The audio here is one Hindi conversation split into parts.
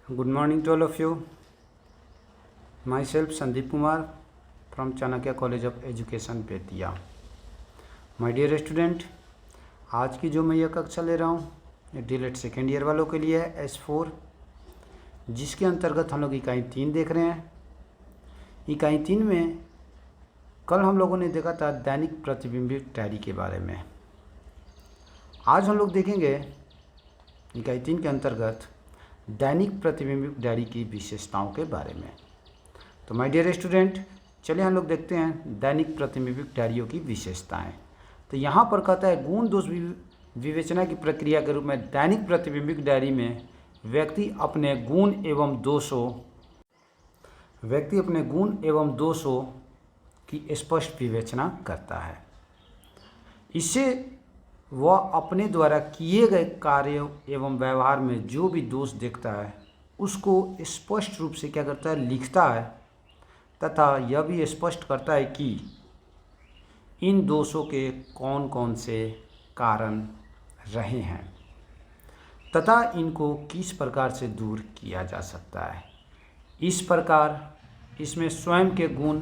Good morning to all of you. Myself Sandeep Kumar from Chanakya College of Education Bettiah. My dear student, आज की जो मैं यह कक्षा ले रहा हूँ ये डीलेट सेकेंड ईयर वालों के लिए है S4, जिसके अंतर्गत हम लोग इकाई 3 देख रहे हैं. इकाई 3 में कल हम लोगों ने देखा था दैनिक प्रतिबिंबित डायरी के बारे में. आज हम लोग देखेंगे इकाई 3 के अंतर्गत दैनिक प्रतिबिंबित डायरी की विशेषताओं के बारे में. तो माय डियर स्टूडेंट, चलिए हम लोग देखते हैं दैनिक प्रतिबिंबित डायरियों की विशेषताएं. तो यहाँ पर कहता है गुण दोष विवेचना की प्रक्रिया के रूप में दैनिक प्रतिबिंबित डायरी में व्यक्ति अपने गुण एवं दोषों की स्पष्ट विवेचना करता है. इससे वह अपने द्वारा किए गए कार्यों एवं व्यवहार में जो भी दोष देखता है उसको स्पष्ट रूप से क्या करता है, लिखता है, तथा यह भी स्पष्ट करता है कि इन दोषों के कौन कौन से कारण रहे हैं तथा इनको किस प्रकार से दूर किया जा सकता है. इस प्रकार इसमें स्वयं के गुण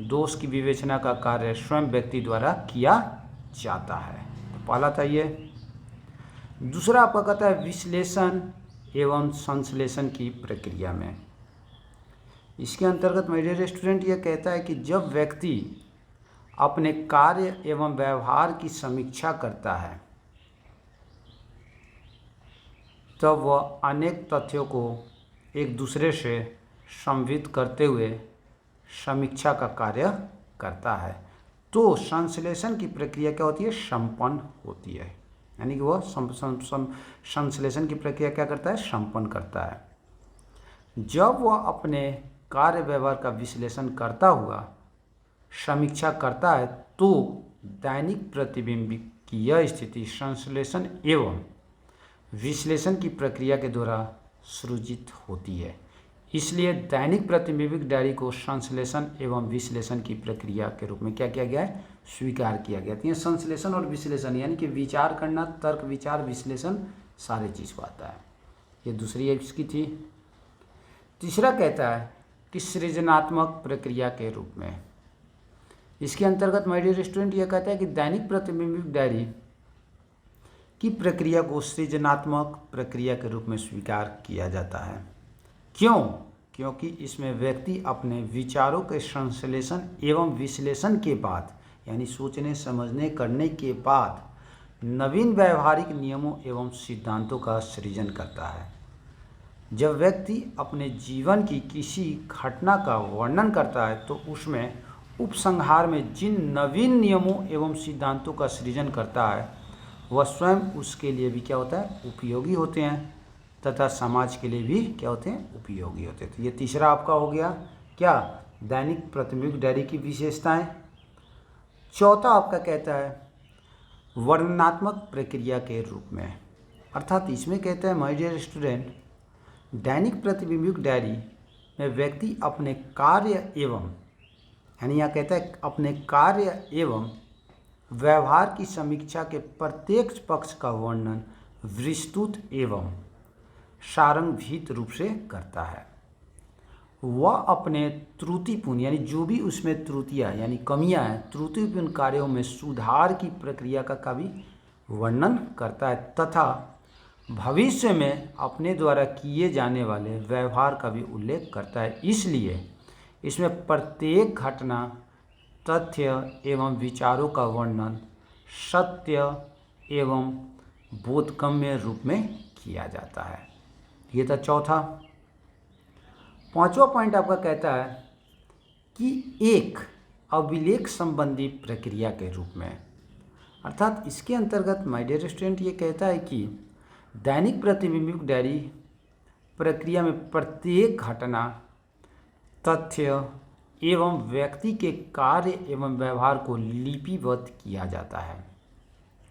दोष की विवेचना का कार्य स्वयं व्यक्ति द्वारा किया जाता है. पहला था ये. दूसरा आपका कहता है विश्लेषण एवं संश्लेषण की प्रक्रिया में. इसके अंतर्गत माय डियर स्टूडेंट यह कहता है कि जब व्यक्ति अपने कार्य एवं व्यवहार की समीक्षा करता है तब वह अनेक तथ्यों को एक दूसरे से संवित करते हुए समीक्षा का कार्य करता है. तो संश्लेषण की प्रक्रिया क्या होती है, संपन्न होती है. यानी कि वह संश्लेषण की प्रक्रिया क्या करता है, संपन्न करता है. जब वह अपने कार्य व्यवहार का विश्लेषण करता हुआ समीक्षा करता है तो दैनिक प्रतिबिंब की यह स्थिति संश्लेषण एवं विश्लेषण की प्रक्रिया के द्वारा सृजित होती है. इसलिए दैनिक प्रतिबिंबित डायरी को संश्लेषण एवं विश्लेषण की प्रक्रिया के रूप में क्या किया गया है, स्वीकार किया गया. तो ये संश्लेषण और विश्लेषण यानी कि विचार करना, तर्क विचार विश्लेषण सारे चीज़ को आता है. ये दूसरी इसकी थी. तीसरा कहता है कि सृजनात्मक प्रक्रिया के रूप में. इसके अंतर्गत माय डियर स्टूडेंट यह कहता है कि दैनिक प्रतिबिंबित डायरी की प्रक्रिया को सृजनात्मक प्रक्रिया के रूप में स्वीकार किया जाता है. क्यों? क्योंकि इसमें व्यक्ति अपने विचारों के संश्लेषण एवं विश्लेषण के बाद यानी सोचने समझने करने के बाद नवीन व्यवहारिक नियमों एवं सिद्धांतों का सृजन करता है. जब व्यक्ति अपने जीवन की किसी घटना का वर्णन करता है तो उसमें उपसंहार में जिन नवीन नियमों एवं सिद्धांतों का सृजन करता है वह स्वयं उसके लिए भी क्या होता है, उपयोगी होते हैं तथा समाज के लिए भी क्या होते हैं, उपयोगी होते हैं. तो ये तीसरा आपका हो गया क्या, दैनिक प्रतिबिंबित डायरी की विशेषताएं. चौथा आपका कहता है वर्णनात्मक प्रक्रिया के रूप में. अर्थात इसमें कहता है माय डियर स्टूडेंट, दैनिक प्रतिबिंबित डायरी में व्यक्ति अपने कार्य एवं यानी यहाँ कहता है अपने कार्य एवं व्यवहार की समीक्षा के प्रत्येक पक्ष का वर्णन विस्तृत एवं सारंगभूत रूप से करता है. वह अपने त्रुटिपूर्ण यानी जो भी उसमें त्रुटियाँ यानी कमियां हैं, त्रुटिपूर्ण कार्यों में सुधार की प्रक्रिया का भी वर्णन करता है तथा भविष्य में अपने द्वारा किए जाने वाले व्यवहार का भी उल्लेख करता है. इसलिए इसमें प्रत्येक घटना, तथ्य एवं विचारों का वर्णन सत्य एवं बोधगम्य रूप में किया जाता है. ये था चौथा. पांचवा पॉइंट आपका कहता है कि एक अभिलेख संबंधी प्रक्रिया के रूप में. अर्थात इसके अंतर्गत माय डियर स्टूडेंट ये कहता है कि दैनिक प्रतिबिंबित डायरी प्रक्रिया में प्रत्येक घटना, तथ्य एवं व्यक्ति के कार्य एवं व्यवहार को लिपिबद्ध किया जाता है.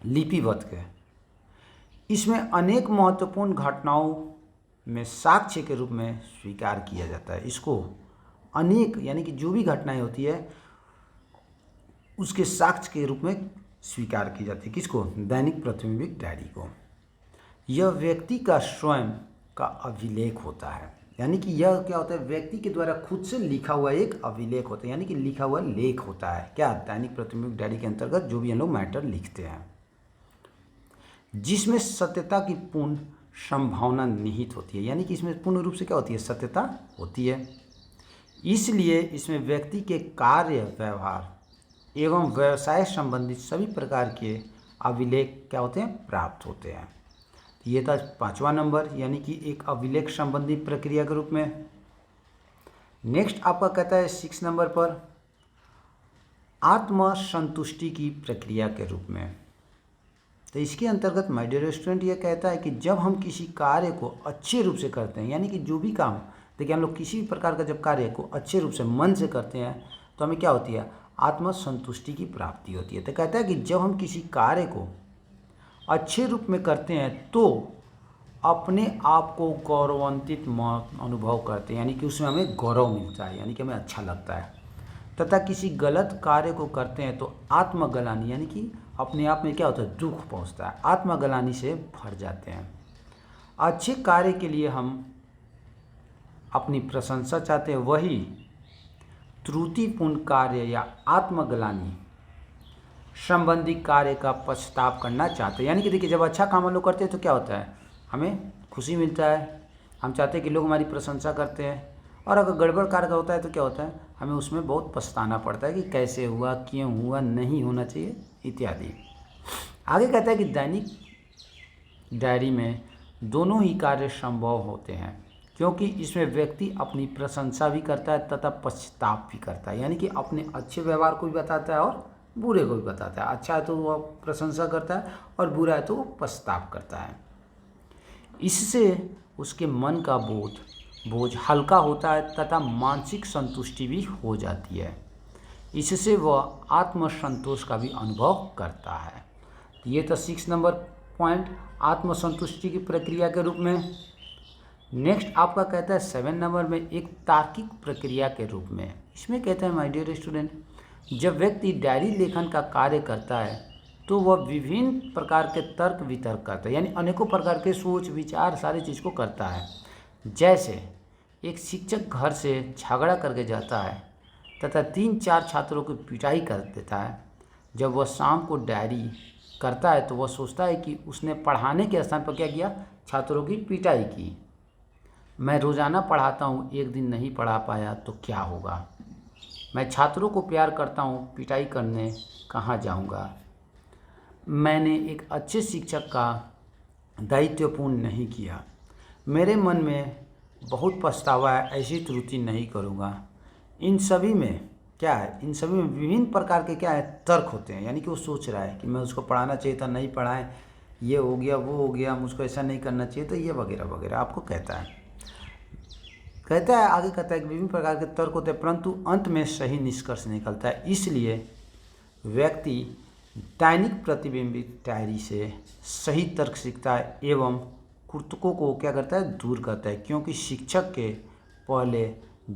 लिपिबद्ध के इसमें अनेक महत्वपूर्ण घटनाओं में साक्ष्य के रूप में स्वीकार किया जाता है. इसको अनेक यानी कि जो भी घटनाएं होती है उसके साक्ष्य के रूप में स्वीकार की जाती है. किसको? दैनिक प्रतिबिंबित डायरी को. यह व्यक्ति का स्वयं का अभिलेख होता है। यानी कि यह क्या होता है, व्यक्ति के द्वारा खुद से लिखा हुआ एक अभिलेख होता है, यानी कि लिखा हुआ लेख होता है। क्या, दैनिक प्रतिबिंब डायरी के अंतर्गत जो भी हम लोग मैटर लिखते हैं, जिसमें सत्यता की पूर्ण संभावना निहित होती है। यानी कि इसमें पूर्ण रूप से क्या होती है, सत्यता होती है। इसलिए इसमें व्यक्ति के कार्य, व्यवहार एवं व्यवसाय संबंधित सभी प्रकार के अभिलेख क्या होते हैं, प्राप्त होते हैं। ये था 5वां नंबर, यानी कि एक अभिलेख संबंधी प्रक्रिया के रूप में। नेक्स्ट आपका कहता है 6 नंबर पर आत्मसंतुष्टि की प्रक्रिया के रूप में। तो इसके अंतर्गत माय डियर स्टूडेंट ये कहता है कि जब हम किसी कार्य को अच्छे रूप से करते हैं, यानी कि जो भी काम, देखिए हम लोग किसी भी प्रकार का जब कार्य को अच्छे रूप से मन से करते हैं तो हमें क्या होती है, आत्मसंतुष्टि की प्राप्ति होती है। तो कहता है कि जब हम किसी कार्य को अच्छे रूप में करते हैं तो अपने आप को गौरवान्वित अनुभव करते हैं, यानी कि उसमें हमें गौरव मिलता है, यानी कि हमें अच्छा लगता है। तथा किसी गलत कार्य को करते हैं तो आत्मग्लानि, यानी कि अपने आप में क्या होता है, दुख पहुंचता है, आत्मग्लानि से भर जाते हैं। अच्छे कार्य के लिए हम अपनी प्रशंसा चाहते हैं, वही त्रुटिपूर्ण कार्य या आत्मग्लानि संबंधी कार्य का पश्चाताप करना चाहते हैं। यानी कि देखिए जब अच्छा काम हम लोग करते हैं तो क्या होता है, हमें खुशी मिलता है, हम चाहते हैं कि लोग हमारी प्रशंसा करते हैं। और अगर गड़बड़ कार्य का होता है तो क्या होता है, हमें उसमें बहुत पछताना पड़ता है कि कैसे हुआ, क्यों हुआ, नहीं होना चाहिए इत्यादि। आगे कहता है कि दैनिक डायरी में दोनों ही कार्य संभव होते हैं, क्योंकि इसमें व्यक्ति अपनी प्रशंसा भी करता है तथा पश्चाताप भी करता है। यानी कि अपने अच्छे व्यवहार को भी बताता है और बुरे को भी बताता है। अच्छा है तो वह प्रशंसा करता है और बुरा है तो वो पश्चाताप करता है। इससे उसके मन का बोझ हल्का होता है तथा मानसिक संतुष्टि भी हो जाती है। इससे वह आत्मसंतोष का भी अनुभव करता है। ये तो 6 नंबर पॉइंट आत्मसंतुष्टि की प्रक्रिया के रूप में। नेक्स्ट आपका कहता है 7 नंबर में एक तार्किक प्रक्रिया के रूप में। इसमें कहता है माय डियर स्टूडेंट, जब व्यक्ति डायरी लेखन का कार्य करता है तो वह विभिन्न प्रकार के तर्क वितर्क करता है, यानी अनेकों प्रकार के सोच विचार सारी चीज़ को करता है। जैसे एक शिक्षक घर से झगड़ा करके जाता है तथा 3-4 छात्रों की पिटाई कर देता है। जब वह शाम को डायरी करता है तो वह सोचता है कि उसने पढ़ाने के स्थान पर क्या किया, छात्रों की पिटाई की। मैं रोज़ाना पढ़ाता हूँ, एक दिन नहीं पढ़ा पाया तो क्या होगा। मैं छात्रों को प्यार करता हूँ, पिटाई करने कहाँ जाऊँगा। मैंने एक अच्छे शिक्षक का दायित्वपूर्ण नहीं किया। मेरे मन में बहुत पछतावा है, ऐसी त्रुटि नहीं करूँगा। इन सभी में क्या है, इन सभी में विभिन्न प्रकार के क्या है, तर्क होते हैं। यानी कि वो सोच रहा है कि मैं उसको पढ़ाना चाहिए था, नहीं पढ़ाएं, ये हो गया, वो हो गया, मुझको ऐसा नहीं करना चाहिए, तो ये वगैरह वगैरह आपको कहता है। आगे कहता है कि विभिन्न प्रकार के तर्क होते हैं, परंतु अंत में सही निष्कर्ष निकलता है। इसलिए व्यक्ति दैनिक प्रतिबिंबित डायरी से सही तर्क सीखता है एवं कुर्तकों को क्या करता है, दूर करता है। क्योंकि शिक्षक के पहले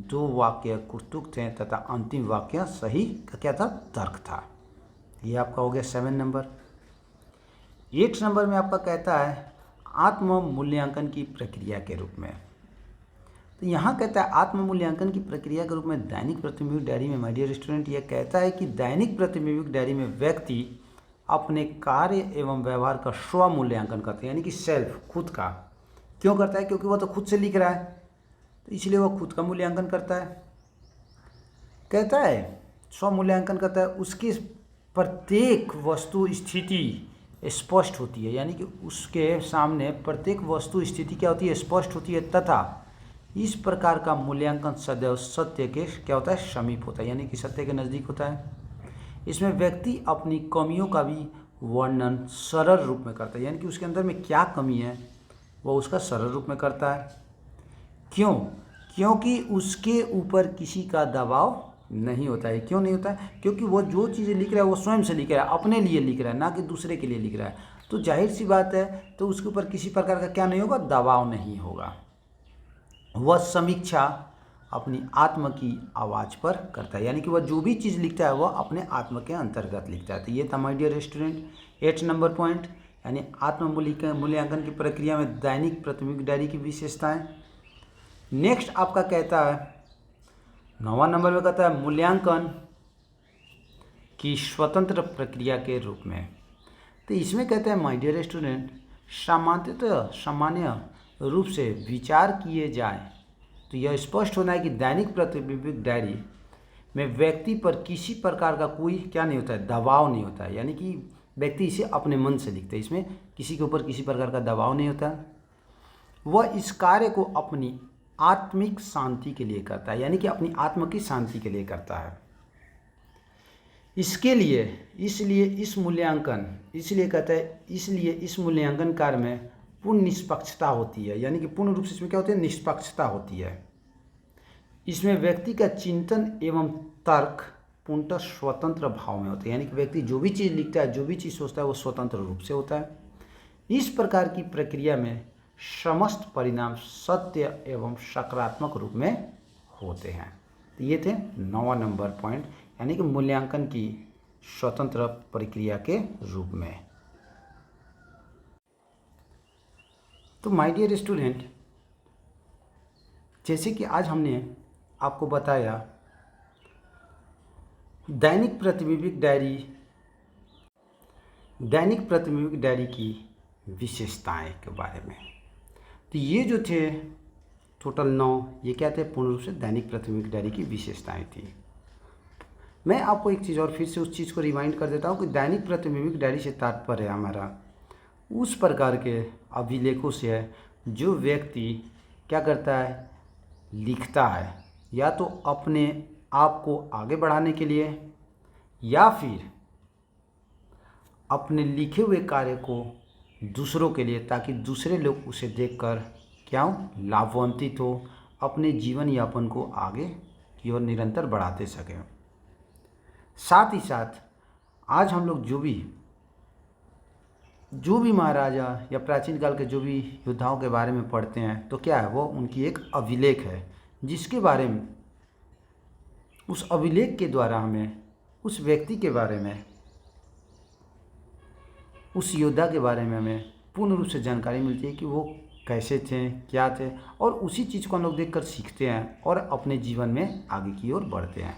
2 वाक्य कुर्तुक थे तथा अंतिम वाक्य सही का क्या था, तर्क था। ये आपका हो गया 7 नंबर। 8 नंबर में आपका कहता है आत्म मूल्यांकन की प्रक्रिया के रूप में। तो यहाँ कहता है आत्म मूल्यांकन की प्रक्रिया के रूप में दैनिक प्रतिबिंबित डायरी में माय डियर स्टूडेंट यह कहता है कि दैनिक प्रतिबिंबित डायरी में व्यक्ति अपने कार्य एवं व्यवहार का स्व मूल्यांकन करते हैं, यानी कि सेल्फ, खुद का। क्यों करता है, क्योंकि वह तो खुद से लिख रहा है, तो इसलिए वह खुद का मूल्यांकन करता है। कहता है स्व मूल्यांकन करता है, उसकी प्रत्येक वस्तु स्थिति स्पष्ट होती है, यानी कि उसके सामने प्रत्येक वस्तु स्थिति क्या होती है, स्पष्ट होती है। तथा इस प्रकार का मूल्यांकन सदैव सत्य के क्या होता है, समीप होता है, यानी कि सत्य के नज़दीक होता है। इसमें व्यक्ति अपनी कमियों का भी वर्णन सरल रूप में करता है, यानी कि उसके अंदर में क्या कमी है वह उसका सरल रूप में करता है। क्यों, क्योंकि उसके ऊपर किसी का दबाव नहीं होता है। क्यों नहीं होता है, क्योंकि वो जो चीज़ें लिख रहा है वो स्वयं से लिख रहा है, अपने लिए लिख रहा है, ना कि दूसरे के लिए लिख रहा है। तो जाहिर सी बात है, तो उसके ऊपर किसी प्रकार का क्या नहीं होगा, दबाव नहीं होगा। वह समीक्षा अपनी आत्म की आवाज़ पर करता है, यानी कि वह जो भी चीज़ लिखता है वह अपने आत्म के अंतर्गत लिखता है। तो ये था my dear student 8 number point. यानी आत्म मूल्यांकन की प्रक्रिया में दैनिक प्राथमिक डायरी की विशेषताएं। नेक्स्ट आपका कहता है 9वां नंबर में कहता है मूल्यांकन की स्वतंत्र प्रक्रिया के रूप में। तो इसमें कहते हैं माय डियर स्टूडेंट, सामान्य रूप से विचार किए जाए तो यह स्पष्ट होना है कि दैनिक प्राथमिक डायरी में व्यक्ति पर किसी प्रकार का कोई क्या नहीं होता है, दबाव नहीं होता है। यानी कि व्यक्ति इसे अपने मन से लिखता है, इसमें किसी के ऊपर किसी प्रकार का दबाव नहीं होता। वह इस कार्य को अपनी आत्मिक शांति के लिए करता है, यानी कि अपनी आत्मा की शांति के लिए करता है। इसलिए इस मूल्यांकन कार्य में पूर्ण निष्पक्षता होती है, यानी कि पूर्ण रूप से इसमें क्या होती है, निष्पक्षता होती है। इसमें व्यक्ति का चिंतन एवं तर्क पूर्णतः स्वतंत्र भाव में होते हैं, यानी कि व्यक्ति जो भी चीज़ लिखता है, जो भी चीज़ सोचता है, वो स्वतंत्र रूप से होता है। इस प्रकार की प्रक्रिया में समस्त परिणाम सत्य एवं सकारात्मक रूप में होते हैं। तो ये थे 9वां नंबर पॉइंट, यानी कि मूल्यांकन की स्वतंत्र प्रक्रिया के रूप में। तो माय डियर स्टूडेंट, जैसे कि आज हमने आपको बताया दैनिक प्राथमिक डायरी की विशेषताएं के बारे में। तो ये जो थे टोटल 9, ये क्या थे, पूर्ण रूप से दैनिक प्राथमिक डायरी की विशेषताएं थी। मैं आपको एक चीज़ और फिर से उस चीज़ को रिमाइंड कर देता हूँ कि दैनिक प्राथमिक डायरी से तात्पर्य हमारा उस प्रकार के अभिलेखों से है जो व्यक्ति क्या करता है, लिखता है, या तो अपने आप को आगे बढ़ाने के लिए या फिर अपने लिखे हुए कार्य को दूसरों के लिए, ताकि दूसरे लोग उसे देखकर क्या लाभान्वित हो, अपने जीवन यापन को आगे की ओर निरंतर बढ़ाते सकें। साथ ही साथ आज हम लोग जो भी महाराजा या प्राचीन काल के जो भी योद्धाओं के बारे में पढ़ते हैं, तो क्या है, वो उनकी एक अभिलेख है, जिसके बारे में उस अभिलेख के द्वारा हमें उस व्यक्ति के बारे में, उस योद्धा के बारे में हमें पूर्ण रूप से जानकारी मिलती है कि वो कैसे थे, क्या थे, और उसी चीज़ को हम लोग देखकर सीखते हैं और अपने जीवन में आगे की ओर बढ़ते हैं।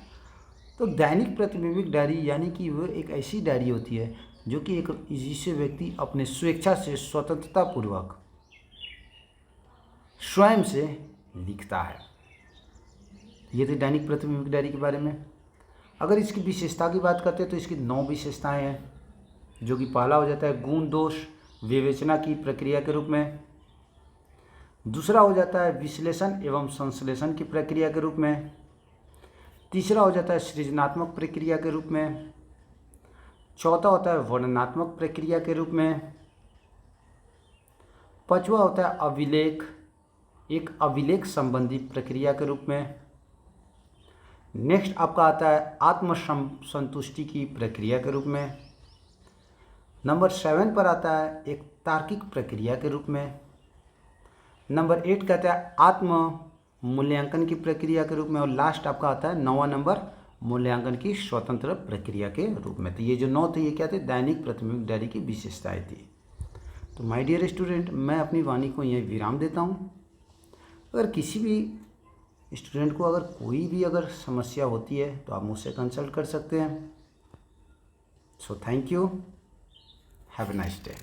तो दैनिक प्राथमिक डायरी यानी कि वो एक ऐसी डायरी होती है जो कि एक जिसे व्यक्ति अपने स्वेच्छा से स्वतंत्रता पूर्वक स्वयं से लिखता है। ये थी दैनिक प्राथमिक डायरी के बारे में। अगर इसकी विशेषता की बात करते हैं तो इसकी 9 विशेषताएं हैं, जो कि पहला हो जाता है गुण दोष विवेचना की प्रक्रिया के रूप में, दूसरा हो जाता है विश्लेषण एवं संश्लेषण की प्रक्रिया के रूप में, तीसरा हो जाता है सृजनात्मक प्रक्रिया के रूप में, चौथा होता है वर्णनात्मक प्रक्रिया के रूप में, पांचवा होता है अभिलेख, एक अभिलेख संबंधी प्रक्रिया के रूप में। नेक्स्ट आपका आता है आत्म संतुष्टि की प्रक्रिया के रूप में। नंबर 7 पर आता है एक तार्किक प्रक्रिया के रूप में। नंबर 8 कहता है आत्म मूल्यांकन की प्रक्रिया के रूप में, और लास्ट आपका आता है 9वां नंबर मूल्यांकन की स्वतंत्र प्रक्रिया के रूप में। तो ये जो 9 थे ये क्या थे, दैनिक प्राथमिक डायरी की विशेषताएं थी। तो माय डियर स्टूडेंट, मैं अपनी वाणी को यहीं विराम देता हूँ। अगर किसी भी स्टूडेंट को अगर कोई भी अगर समस्या होती है तो आप मुझसे कंसल्ट कर सकते हैं। So thank you, have a nice day.